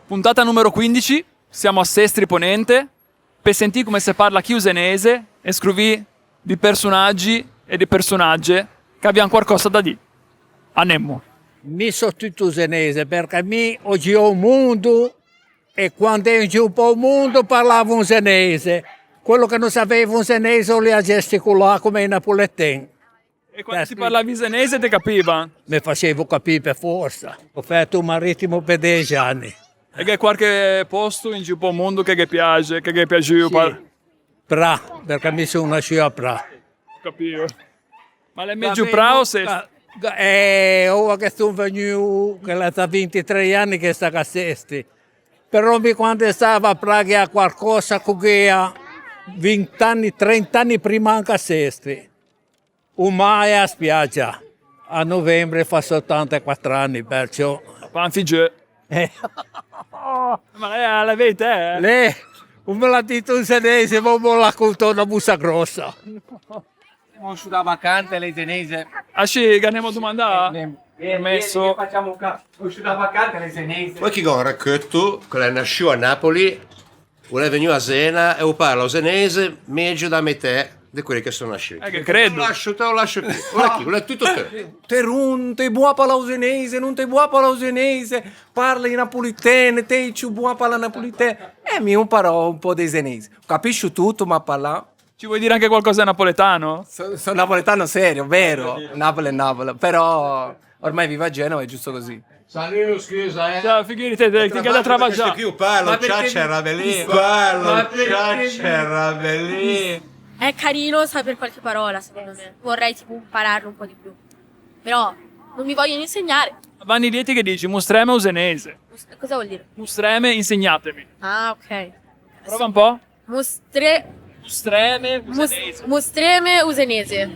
Puntata numero 15, siamo a Sestri Ponente, per sentire come si parla chiusenese e scrivere di personaggi e di personagge che abbiamo qualcosa da dire. Andiamo. Mi sono tutto usenese perché mi oggi ho un mondo e quando ero giù un po' il mondo parlavo usenese. Quello che non sapevo usenese lo a gesticolare come i napoletani. E quando si parla visenese ti capiva? Mi facevo capire per forza. Ho fatto un marittimo per 10 anni. E che qualche posto in giro per il mondo che ti piace, che ti è piaciuto? Sì. Pra, perché mi sono nasciuto a Pra. Capivo. Ma l'è meglio Pra o Sestri? Ora che sono venuto, che è da 23 anni che sto a Sestri. Però quando stavo a Praga a qualcosa che ha 20 anni, 30 anni prima anche a Sestri. Un mai a spiaggia. A novembre fa 84 anni, perciò... Panfigè. Ma lei la vede, Lei, un me l'ha detto un senese, ma me l'ha contato una busta grossa. Siamo usciti da vacanze, lei senese. Ah sì, che andiamo a domandare? Permesso. Facciamo un caso. Usciti da vacanze, lei senese. Poi chi con Racchetto, che è nasciuto a Napoli, è venuto a Zena e parla senese meglio da metà di quelli che sono nasciuti. Che credo. Te lo lascio qui. Ora chi? È tutto te. Te non te buona parlare usenese, non te buona parlare usenese, parli napolitano, te ci buona parlare napolitano. E mi imparo un po' di senese. Capisci tutto, ma parla. Ci vuoi dire anche qualcosa in napoletano? Sono napoletano serio, vero? Napoli è Napoli, però ormai vivo a Genova, è giusto così. Saluto, scusa, Ciao, figurati, ti chiede a travagliare. Io parlo, ciaccia lì. Parlo, ciaccia lì. È carino sapere qualche parola, secondo me. Vorrei tipo impararlo un po' di più. Però non mi vogliono insegnare. Vanni Lieti che dici, mustreme usenese. Cosa vuol dire? Mustreme, insegnatemi. Ah, ok. Prova un po'. Mustreme usenese.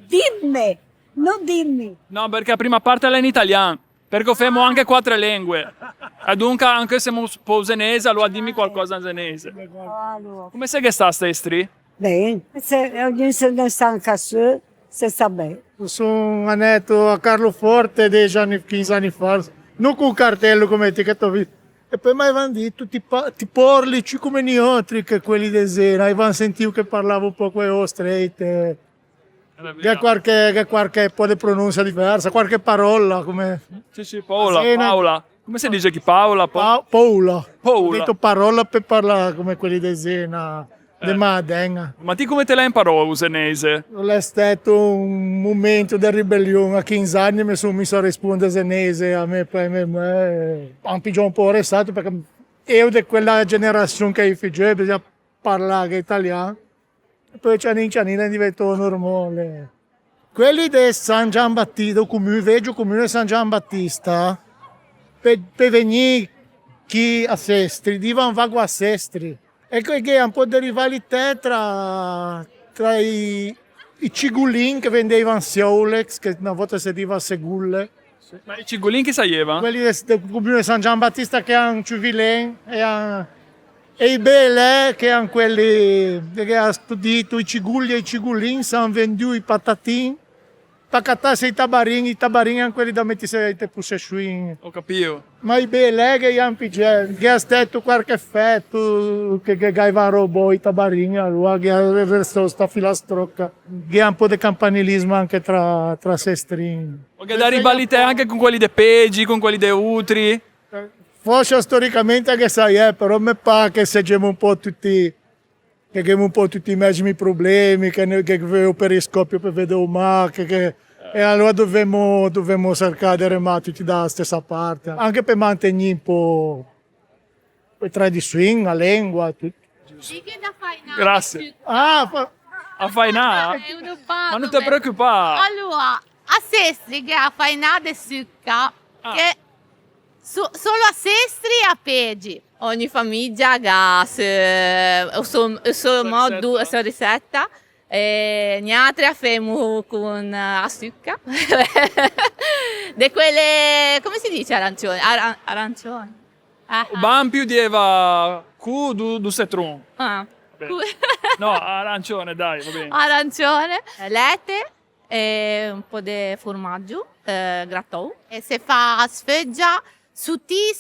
Dimmi, non dimmi. No, perché la prima parte è in italiano. Perché famo anche 4 lingue. E dunque, anche se un po' usenese, allora dimmi qualcosa in usenese. Come sei che sta a Sestri? Bene, se ogni se ne sta anche su, se sta bene. Sono nato a Carloforte 10 anni, 15 anni fa, non con un cartello come te che ti ho visto. E poi mi avevano detto ti parli come gli altri che quelli di Zena, avevano sentito che parlavo un po' quello straight, che qualche po' di pronuncia diversa, qualche parola come... Sì, Paola, Zena. Paola. Come si dice chi Paola? Paola. Paola. Ho detto parola per parlare come quelli di Zena, di Modena. Ma ti come te la imparò usenese? È stato un momento di ribellione. A 15 anni mi sono messo a rispondere senese, a me ho pigiato un po' arrestato perché io di quella generazione che facevo bisogna parlare italiano. E poi cianino è diventato normale. Quelli di San Gian Battista, veggio comune San Gian Battista, per venire chi a Sestri, divano vago a Sestri. E che è un po' di rivalità tra i cigulin che vendevano Siolex, che una volta si diceva Segulle. Ma i cigolini chi sapeva? Quelli del comune di San Gian Battista che hanno Ciuvilen e i Belè che hanno quelli che hanno studiato i cigulli e i cigulin, hanno venduto i patatin. Paccattasse i tabarini hanno quelli da mettere te possessuini. Ho capito. Ma i Belè che hanno pigiato, che ha stato qualche effetto, che aveva robot i tabarini, allora che ha resto sta filastrocca, che ha un po' di campanilismo anche tra sestrini. O che da rivalità anche con quelli dei Peggi, con quelli dei Utri. Forse storicamente che sai, però mi pare che seguiamo un po' tutti, che abbiamo un po' tutti i medesimi problemi, che avevo periscopio per vedere un mare, e allora dobbiamo cercare di remare tutti dalla stessa parte, anche per mantenere un po' le tradizioni, la lingua, tutto. Grazie. Ah, A fainà? Ma non ti preoccupare. Allora, a Sestri che a fainà succa, che solo a Sestri a Peggi. Ogni famiglia ha il suo ricetta. E niente facciamo con a succa. De quelle, come si dice arancione? Arancione. Bampiu dieva Q du setron. Ah. No, arancione, dai, va bene. Arancione, latte e un po' di formaggio, grattou. E si fa sfeggia Suti,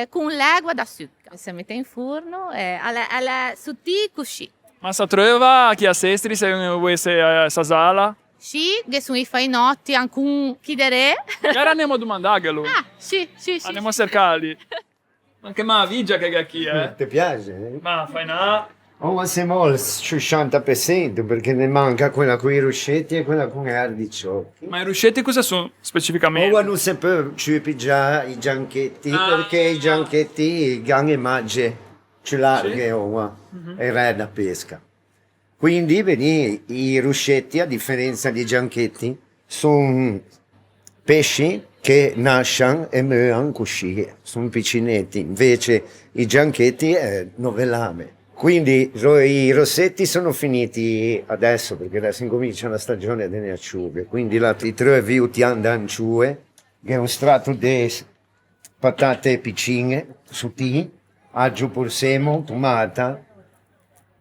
con l'água d'açúcar. Você mette in forno, ela suti così. Ma sa trova aqui a Sestri se vuoi essa sala? Sì, che sono i fainotti, anche chiedere. Cara andiamo a domandarglielo. Ah, sì. Andiamo a cercarli. Anche ma vigia che è qui, Ti piace? Ma fai una... Oh, ma siamo al 60% perché ne manca quella con i ruscetti e quella con gli articiocchi. Ma i ruscetti cosa sono specificamente? Oh, non si può già i gianchetti perché i gianchetti gange magge ce larghe e re da pesca. Quindi vedi, i ruscetti, a differenza dei gianchetti, sono pesci che nascono e muoiono così, sono piccinetti. Invece i gianchetti è 9 lame. Quindi i rossetti sono finiti adesso, perché adesso incomincia la stagione delle acciughe. Quindi la ti trovi utiando anciue, che è un strato di patate piccine, sottili, aglio porsemo, tomata,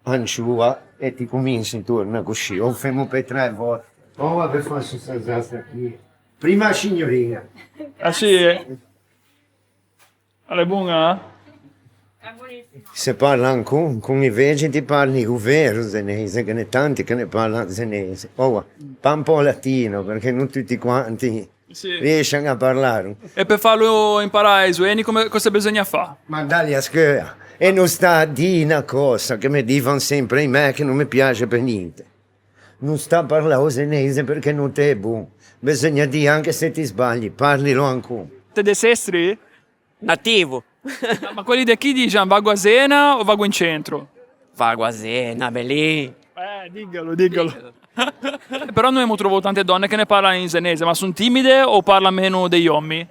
anciua, e ti cominci intorno così. O famo per 3 volte. Oh, per fare questa qui. Prima signorina. Ah sì? È buona? Se parlano con i vegeti parli il vero senese, che ne tanti che ne parlano senese. Oh, pa un po' latino, perché non tutti quanti riescono a parlare. E per farlo imparare ai sueni cosa bisogna fare? Mandarli a scuola. E non sta a dire una cosa che mi dicono sempre in me che non mi piace per niente. Non sta a parlare senese perché non ti è buono. Bisogna dire anche se ti sbagli, parlilo ancora. Te de Sestri? Nativo. Ma quelli di chi dicono vago a Zena o vago in centro? Vago a Zena, belì. Diggalo. Però noi abbiamo trovato tante donne che ne parlano in senese, ma sono timide o parlano meno degli uomini?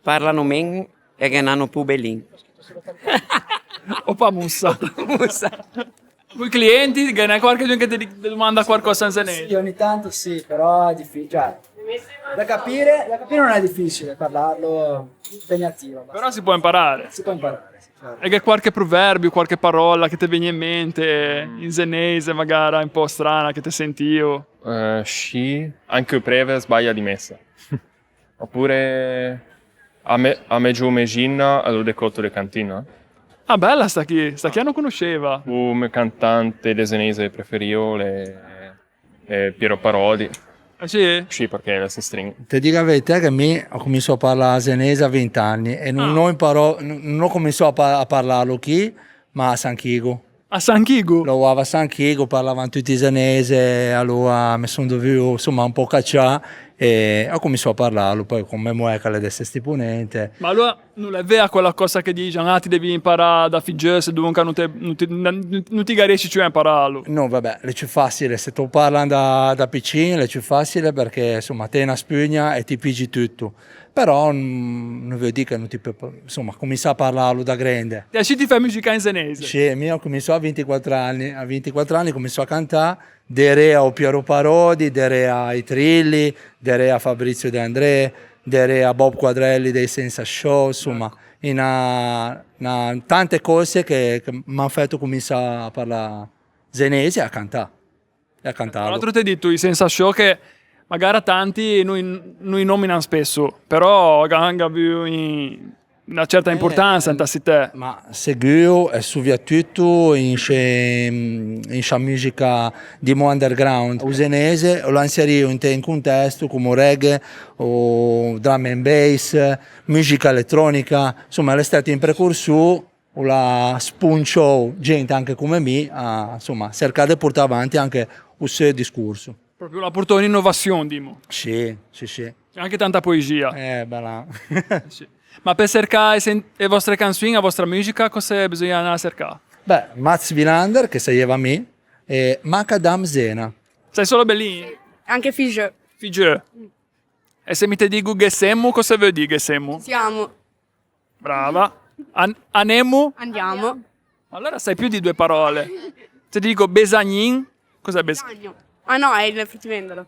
Parlano meno e che non hanno più bellin. O pa mussa. Con i clienti, che ne hai qualcuno che ti domanda qualcosa in senese? Sì, ogni tanto sì, però è difficile. Cioè, da capire non è difficile, parlarlo è impegnativo. Però si può imparare. Si può imparare, sì, certo. E che qualche proverbio, qualche parola che ti viene in mente, in senese magari un po' strana, che ti sentivo? Sì, anche breve sbaglia di messa. Oppure a me giù Megina allo decotto de cantina. Ah, bella sta chi non conosceva. Un cantante desenese preferivo Piero Parodi. Ah sì? Sì, perché è la stringa. Ti dico la verità che me ho cominciato a parlare senese a 20 anni e non ho cominciato a parlarlo qui, ma a San Chigo. A San Chigo? Lavoravo a San Chigo, parlavano tutti senese, allora mi sono dovuto insomma un po' cacciare e ho cominciato a parlarlo, poi con me muoca le destre stiponente. Ma allora non è vera quella cosa che dicono, ti devi imparare da figlio, se dunque non ti riesci a impararlo? No, vabbè, è più facile, se tu parli da piccino è più facile perché insomma te una spugna e ti pigi tutto. Però non vuol dire che non ti puoi, insomma, cominciare a parlarlo da grande. E ci ti fai musica in senese? Sì, io ho cominciato a 24 anni. A 24 anni ho cominciato a cantare, dere a Piero Parodi, dere ai Trilli, dere a Fabrizio De André, dere a Bob Quadrelli dei Senza Show, insomma, in tante cose che mi hanno fatto cominciare a parlare senese e a cantare. E a cantarlo. Tra l'altro ti ho detto i Senza Show che magari tanti noi nominano spesso, però hanno una certa importanza in te. Ma seguo e soprattutto in musica di mo underground usenese, lo inserivo in un contesto come reggae o drum and bass, musica elettronica, insomma è stato in precursore la spuncio gente anche come me a insomma cercare di portare avanti anche il suo discorso. Proprio la portò in innovazione, dimo. Sì. C'è anche tanta poesia. Bella. Sì. Ma per cercare le vostre canzoni, la vostra musica, cosa bisogna cercare? Beh, Mats Wilander, che sapeva me, e Macadam Zena. Sei solo bellini? Anche Figeux. Figeux. E se mi ti dico Gesemu, cosa vuol dire Gesemu? Siamo. Brava. Anemu? Andiamo. Allora sai più di 2 parole. Se ti dico Besagnin, cos'è Besagnin? Ah no, è il fruttivendolo.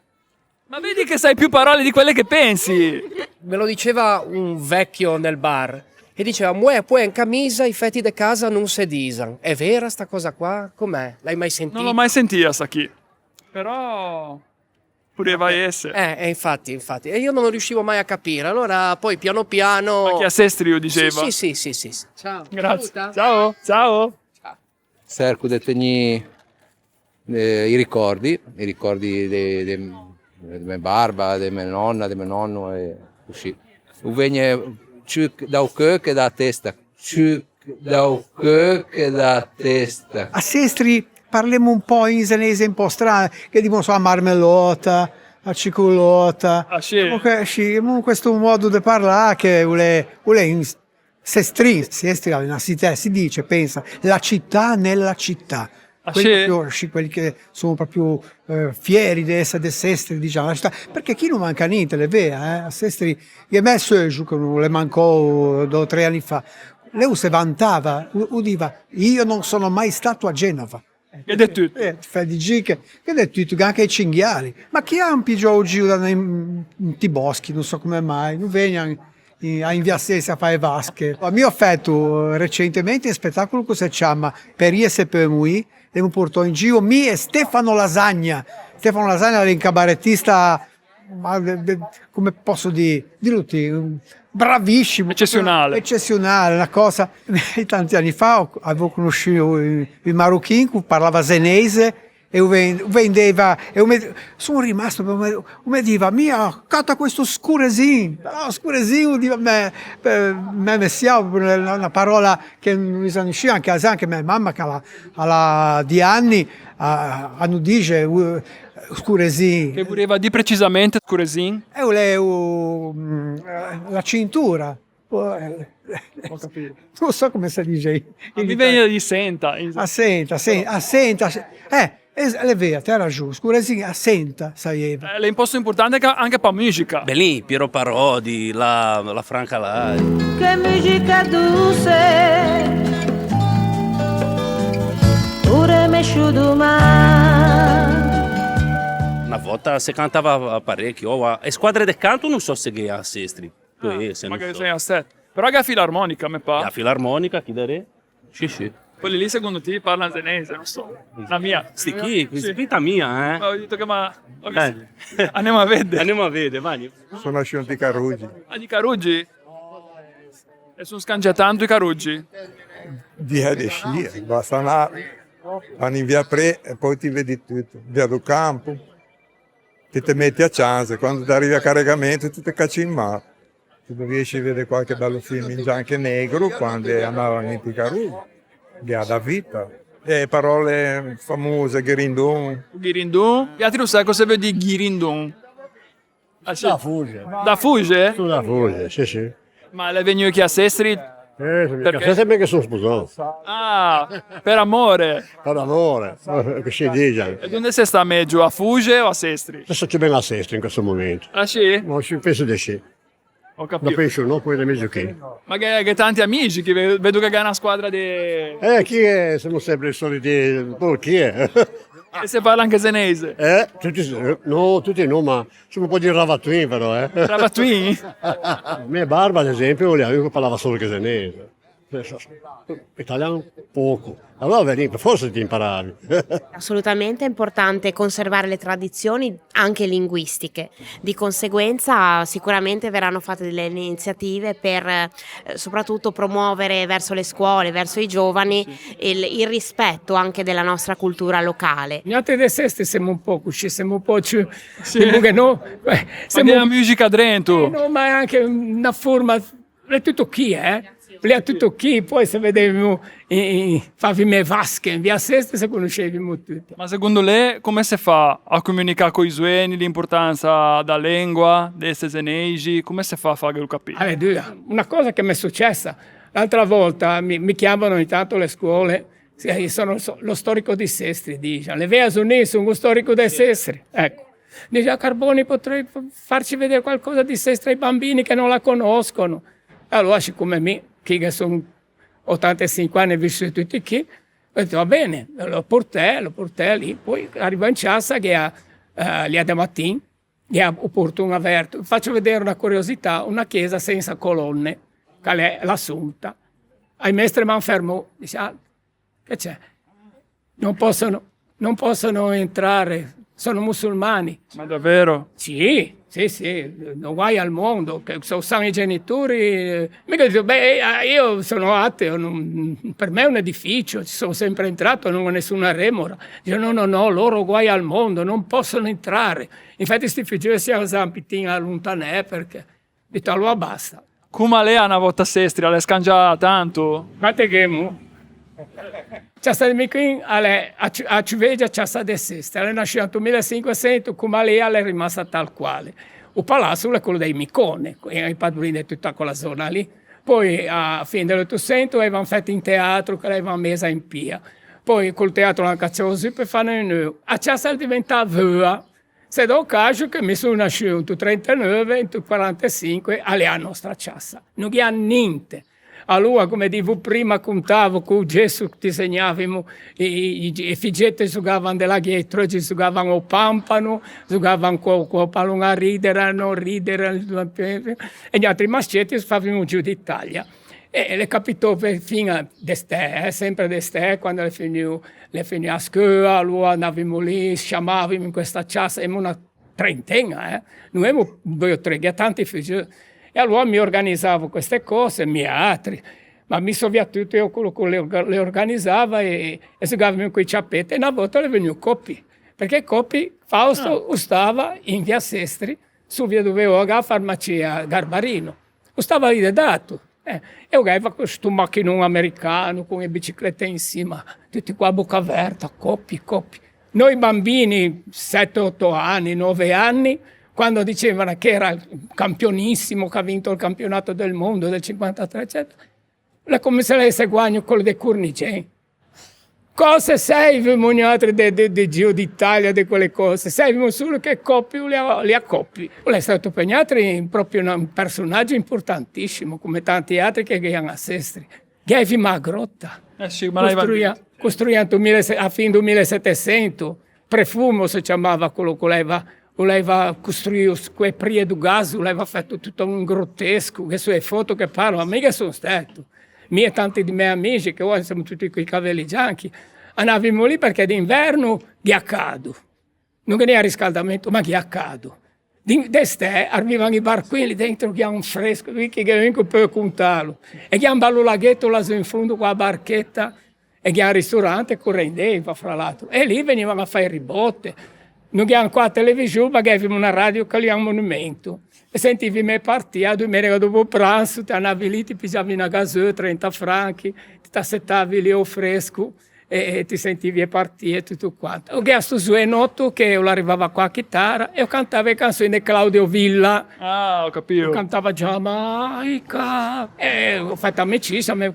Ma vedi che sai più parole di quelle che pensi. Me lo diceva un vecchio nel bar e diceva muè poi in camisa i fetti de casa non se disan. È vera sta cosa qua? Com'è? L'hai mai sentita? Non l'ho mai sentita sta chi. Però Pure vai essere. Infatti. E io non riuscivo mai a capire. Allora poi piano piano... Anche a Sestri io diceva. Sì. Ciao. Grazie. Ciao. Cerco di tenere i ricordi di mia barba, di mia nonna, di mio nonno e così. Vengo più dal cuore che da testa. A Sestri parliamo un po' in senese un po' strano, che dicono a marmellota, a cicolota. Comunque, questo modo di parlare che vuole in Sestri è una città, si dice, pensa, la città nella città. Quelli che sono proprio fieri di essere di Sestri, diciamo, la città, perché chi non manca niente, è vero, a Sestri, io me Sergio, che non le mancò 2 o 3 anni fa, lei si vantava, udiva, io non sono mai stato a Genova. Ed è tutto. Che è tutto, anche i cinghiali. Ma chi ha un pigiò giù in boschi, non so come mai, non vengono a inviarsi a fare vasche. Mi ho fatto recentemente un spettacolo che si chiama Peries e Pemui, e mi portò in giro me e Stefano Lasagna. Stefano Lasagna è un cabarettista, come posso dire, bravissimo, eccezionale, una cosa. Tanti anni fa avevo conosciuto il marocchino che parlava senese e vendeva, e sono rimasto, mi diceva, mia, cata questo scuresino, diva me messia, una parola che non mi conosceva, anche mia mamma che alla di anni hanno dice scuresino. Che voleva di precisamente scuresino? La cintura. Ho capito. Non so come si dice. Mi viene di senta. Assenta. È vero, te hai ragione. Scuresino, assenta, sapeva. È un posto importante anche per musica. Beh lì, Piero Parodi, la Franca Lari. Che musica dolce, pure mesciuto Una volta si cantava parecchio. E squadre del canto non so se che a Sestri. Magari sei a set. Però anche a filarmonica, mi pare. La filarmonica, chi dare? Sì. Quelli lì secondo te parlano senese, non so. La mia. Sti chi? Questa vita mia, Ho detto che andiamo a vedere. Vai. Sono nasciuto di Caruggi. Di Caruggi? E sono scangiatanto i Caruggi? Di sci, basta andare. Vanno in via Pre e poi ti vedi tutto. Via do Campo. Ti metti a chance, quando ti arrivi a caricamento ti cacci in mare. Tu riesci a vedere qualche bello film in bianco e negro quando andavano in Caruggi. Via da vita. E parole famose, Ghirindon. Gli altri non sai cosa vuol dire Ghirindon? Da Fugge. Da Fugge? Da Fugge, sì. Ma lei è venuto qui a Sestri? Perché sempre che sono sposato. Per amore. Per amore, che si dice. E dove sei sta meglio, a Fugge o a Sestri? Adesso c'è ben a Sestri in questo momento. Ah sì? No, penso di sì. Ho capito. La penso no, poi da meglio che. Ma che tanti amici, che vedo che ha una squadra di... Chi è? Siamo sempre i soliti... chi è? E se parla anche senese? Tutti no, ma sono un po' di Ravatouille però. Ravatouille? Mia barba ad esempio, io parlava solo che senese. Italiano poco. Allora vedi, forse ti imparavi. Assolutamente è importante conservare le tradizioni anche linguistiche. Di conseguenza sicuramente verranno fatte delle iniziative per soprattutto promuovere verso le scuole, verso i giovani il rispetto anche della nostra cultura locale. Noi di Sestri siamo un po' così, siamo un po' più... no? Siamo la musica dentro. No, ma è anche una forma... È tutto chi, È tutto chi, poi se vedevamo le vasche in via Sestri, se conoscevamo tutti. Ma secondo lei come si fa a comunicare con i suoni, l'importanza della lingua, dei senesi, come si fa a farlo capire? Una cosa che mi è successa, l'altra volta mi chiamano ogni tanto le scuole, sono lo storico di Sestri, dice, le vea sono lo storico di Sestri, ecco. Dice, Carboni, potrei farci vedere qualcosa di Sestri ai bambini che non la conoscono. Allora, siccome me, che sono 85 anni vissuto tutti qui, ho detto va bene, lo portai lì, poi arrivo in casa che lì da mattina, e ho portato aperto, faccio vedere una curiosità, una chiesa senza colonne, che è l'Assunta. I maestri mi fermò, dice, che c'è? Non possono entrare sono musulmani. Ma davvero? Sì, non guai al mondo, che sono i genitori. Mica dico, io sono ateo, per me è un edificio, ci sono sempre entrato, non ho nessuna remora. Dico, no, loro guai al mondo, non possono entrare. Infatti sti figli si zampitino a lontanè perché dico, allora basta. Come lei una volta Sestri, le scangia tanto? Guardate che mu. C'è stato qui a Civegia c'è stato Sestri, è nasciuto nel 1500, come lei è rimasta tal quale. Il palazzo è quello dei Micone, i padrini di tutta quella zona lì. Poi a fine dell'Ottocento avevano fatto in teatro, che avevano messa in pia. Poi col teatro l'hanno cacciato per fare un nuovo. A Ciassa diventa vua. Se do caso che mi sono nasciuto nel 39, nel 45, alla nostra Ciassa. Non ha niente. Allora, come dicevo prima, contavo con Gesù che disegnavamo, i figetti giocavano della dietro, giocavano il pampano, giocavano con il pallone a ridere, a non ridere, e gli altri maschietti facevano giù d'Italia. E le capitò fino d'estate, sempre d'estate, quando le finì a scuola, allora andavamo lì, sciamavamo in questa ciassa, eravamo una trentina, non eravamo 2 o 3, tanti figli. E allora mi organizzavo queste cose, altri, ma mi soprattutto io quello che le organizzava e giocavamo con i ciappetti e una volta le venivo Coppi, perché Coppi, Fausto, stava in via Sestri, su via dove ho farmacia Garbarino, stava lì dato. E aveva questo macchinone americano con le biciclette in cima, tutti qua a bocca aperta, Coppi. Noi bambini, 7-8 anni, 9 anni, quando dicevano che era il campionissimo, che ha vinto il campionato del mondo del 53, eccetera, la commissaria seguagno quello dei Cornigeni. Cosa servono gli altri di Giro d'Italia, di quelle cose? Servono solo che Coppi li accoppi. È stato per gli altri proprio un personaggio importantissimo, come tanti altri che hanno a Sestri. Gavi una grotta. Sì, ma costruito a fine 2700, Prefumo si chiamava quello che voleva costruire quei prie di gas, voleva fatto tutto un grottesco, che sono le foto che parlano, mica sono stato. E tanti di miei amici, che ora siamo tutti con i capelli bianchi, andavamo lì perché d'inverno ghiaccato. Non era riscaldamento, ma ghiaccato. D'estate arrivano i barquini dentro che hanno un fresco, che non può contarlo. E che hanno un laghetto là in fondo con la barchetta, e che hanno un ristorante che rendeva, fra l'altro. E lì venivano a fare ribotte. Non abbiamo qua la televisione, ma avevamo una radio che lì è un monumento. E sentivi me partire, domenica dopo pranzo, ti andavi lì, ti pigiavi una gasola, 30 franchi, ti assettavi lì al fresco e ti sentivi partire tutto quanto. Ho chiesto su Enotto che io arrivava qua a chitarra e io cantavo le canzoni di Claudio Villa. Ah, ho capito. Io cantava Giamaica. E ho fatto amicizia, e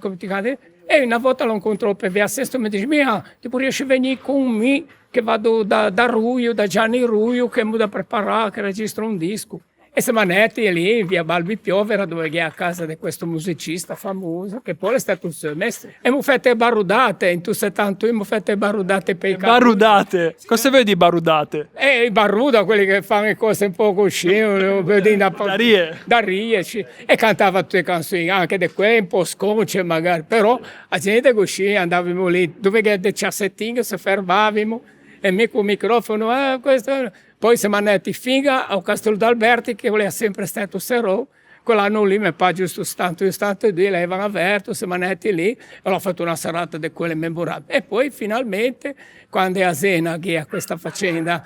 una volta lo incontrò per via Sesto e mi dice, ti riesci a venire con me, che vado da Ruio, da Gianni Ruio, che mi da preparare, che registro un disco. E siamo andati lì in via Balbi Piovera, dove è a casa di questo musicista famoso, che poi è stato il suo mestre. E abbiamo fatto le barudate, in tu 70 abbiamo fatto le barudate per i capelli. Barudate? Cosa vedi barudate? I baruda, quelli che fanno le cose un po' così, da rie. E cantava tutte le canzoni, anche di quelle un po' sconce magari, però la gente così andavamo lì, dove che dei cassettini si fermavamo, e me con il microfono, questo... Poi siamo andati finga al Castello d'Alberti, che voleva sempre stato Serò. Quell'anno lì mi pare giusto tanto due, l'avevano aperto, siamo andati lì e ho fatto una serata di quelle memorabili. E poi finalmente, quando è a Zena, che ha questa faccenda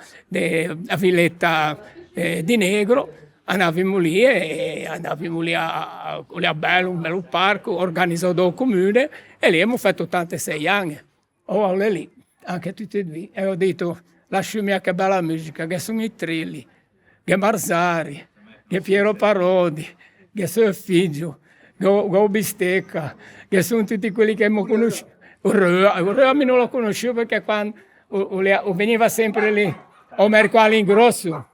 a Villetta di Negro, andavamo lì a bello, un bello parco organizzato dal comune e lì abbiamo fatto 86 anni. Ho lì, anche tutti e due, e ho detto... Lasciami che bella musica, che sono i Trilli, che Marzari, che Piero Parodi, che suo figlio, che Bistecca, che sono tutti quelli che abbiamo conosciuto. Il Re non lo conoscevo perché quando veniva sempre lì, al mercato all'ingrosso.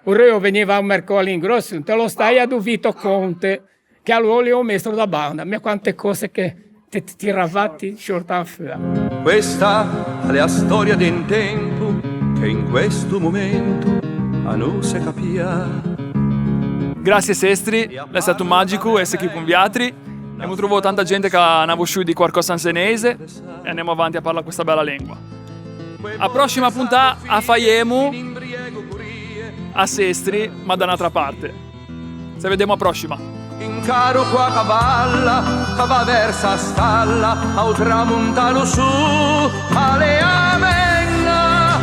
Il Re veniva al mercato all'ingrosso, te lo stai a Vito Conte, che allora è un maestro da banda. Ma quante cose che ti tiravati shortan fuori. Questa è la storia di un tempo che in questo momento a non si capia. Grazie Sestri, è stato magico essere qui con gli altri. Abbiamo trovato tanta gente che ha conosciuto di qualcosa in senese e andiamo avanti a parlare questa bella lingua. A prossima puntata a Faiemu, a Sestri, ma da un'altra parte. Se vediamo a prossima. Incaro qua cavalla, va versa stalla, au tramontano su, ale amenna,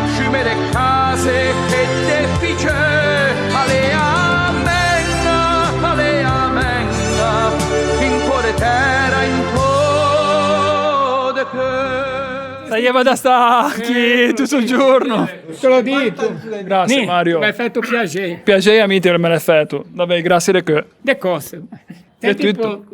sciume le case e defice, ale amenna, in cuore terra, in cuore che... Stava da stacchi tutto il giorno. Te l'ho detto. Grazie Mario. Mi hai fatto piacere. Piacere a me te me l'hai fatto. Vabbè, grazie di che. De cose. È tutto.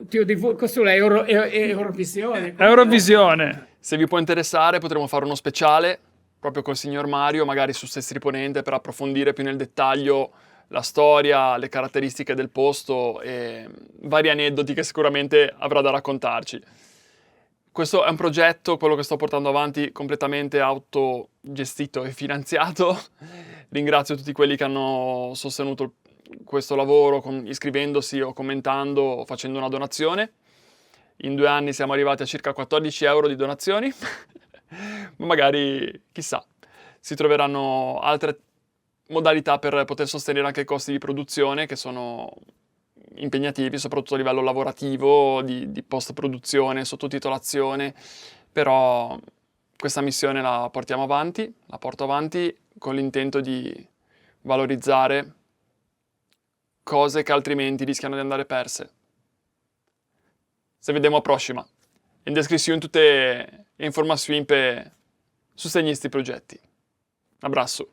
Questo è Eurovisione. Eurovisione. Se vi può interessare potremo fare uno speciale proprio col signor Mario, magari su Sestri Ponente, per approfondire più nel dettaglio la storia, le caratteristiche del posto e vari aneddoti che sicuramente avrà da raccontarci. Questo è un progetto, quello che sto portando avanti, completamente autogestito e finanziato. Ringrazio tutti quelli che hanno sostenuto questo lavoro iscrivendosi o commentando o facendo una donazione. In 2 anni siamo arrivati a circa 14 euro di donazioni, ma magari, chissà, si troveranno altre modalità per poter sostenere anche i costi di produzione che sono impegnativi, soprattutto a livello lavorativo, di post-produzione, sottotitolazione, però questa missione la porto avanti con l'intento di valorizzare cose che altrimenti rischiano di andare perse. Se vediamo a prossima. In descrizione tutte le informazioni per sostegni questi progetti. Abbraccio.